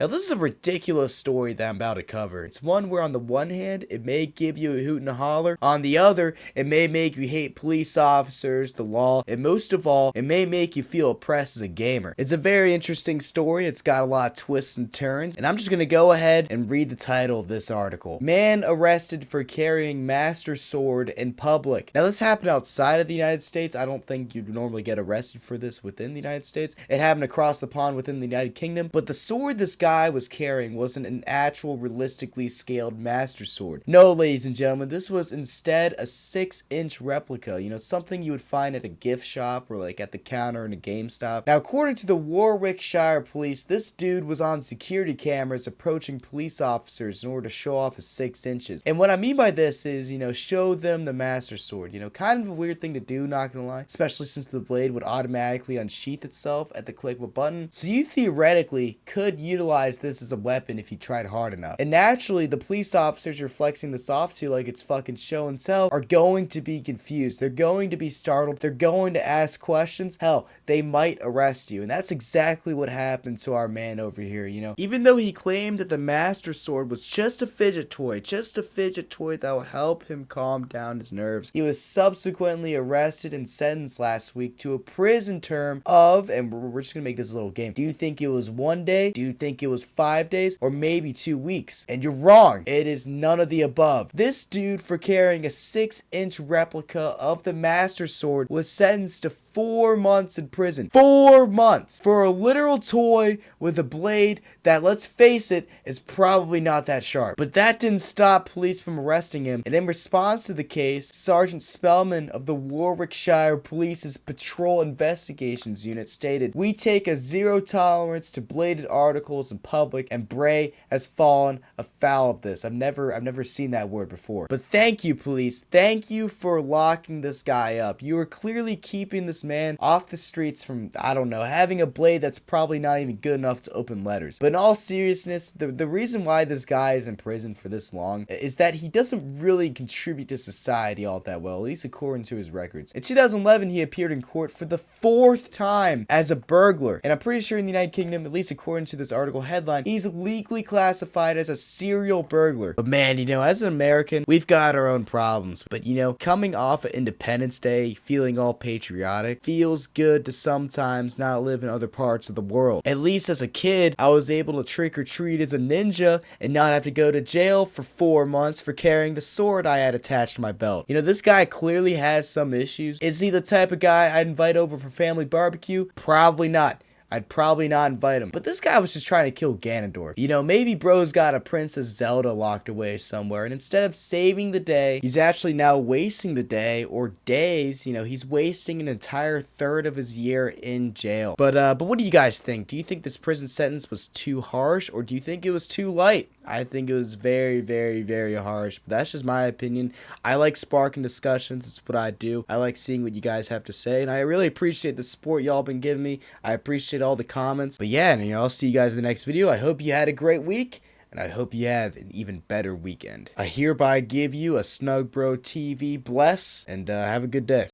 Now, this is a ridiculous story that I'm about to cover. It's one where on the one hand, it may give you a hoot and a holler. On the other, it may make you hate police officers, the law, and most of all, it may make you feel oppressed as a gamer. It's a very interesting story. It's got a lot of twists and turns, and I'm just going to go ahead and read the title of this article. Man arrested for carrying master sword in public. Now, this happened outside of the United States. I don't think you'd normally get arrested for this within the United States. It happened across the pond within the United Kingdom, but the sword this guy was carrying wasn't an actual realistically scaled master sword. No, ladies and gentlemen, this was instead a 6-inch replica, something you would find at a gift shop or like at the counter in a GameStop. Now, according to the Warwickshire police, this dude was on security cameras approaching police officers in order to show off his 6 inches. And what I mean by this is, show them the master sword. Kind of a weird thing to do, not gonna lie, especially since the blade would automatically unsheath itself at the click of a button. So you theoretically could utilize this as a weapon if you tried hard enough. And naturally, the police officers you're flexing this off to like it's fucking show and tell are going to be confused. They're going to be startled. They're going to ask questions. Hell, they might arrest you. And that's exactly what happened to our man over here, Even though he claimed that the master sword was just a fidget toy that will help him calm down his nerves, he was subsequently arrested and sentenced last week to a prison term of, and we're just gonna make this a little game. Do you think it was 1 day? Do you think it was 5 days? Or maybe 2 weeks? And you're wrong. It is none of the above. This dude, for carrying a 6-inch replica of the master sword, was sentenced to 4 months in prison. 4 months for a literal toy with a blade that, let's face it, is probably not that sharp. But that didn't stop police from arresting him, and in response to the case, Sergeant Spellman of the Warwickshire Police's Patrol Investigations Unit stated, "We take a zero tolerance to bladed articles in public, and Bray has fallen afoul of this." I've never seen that word before. But thank you, police. Thank you for locking this guy up. You are clearly keeping this man off the streets from, I don't know, having a blade that's probably not even good enough to open letters. But in all seriousness, the reason why this guy is in prison for this long is that he doesn't really contribute to society all that well, at least according to his records. In 2011, he appeared in court for the 4th time as a burglar, and I'm pretty sure in the United Kingdom, at least according to this article headline, he's legally classified as a serial burglar. But man, as an American, we've got our own problems. But coming off of Independence Day, feeling all patriotic, feels good to sometimes not live in other parts of the world. At least as a kid, I was able to trick or treat as a ninja and not have to go to jail for 4 months for carrying the sword I had attached to my belt. This guy clearly has some issues. Is he the type of guy I'd invite over for family barbecue? Probably not. I'd probably not invite him. But this guy was just trying to kill Ganondorf. Maybe bro's got a Princess Zelda locked away somewhere, and instead of saving the day, he's actually now wasting the day, or days, he's wasting an entire third of his year in jail. But what do you guys think? Do you think this prison sentence was too harsh, or do you think it was too light? I think it was very, very, very harsh, but that's just my opinion. I like sparking discussions. It's what I do. I like seeing what you guys have to say, and I really appreciate the support y'all been giving me. I appreciate all the comments. But yeah, and I'll see you guys in the next video. I hope you had a great week, and I hope you have an even better weekend. I hereby give you a Snug Bro TV bless, and have a good day.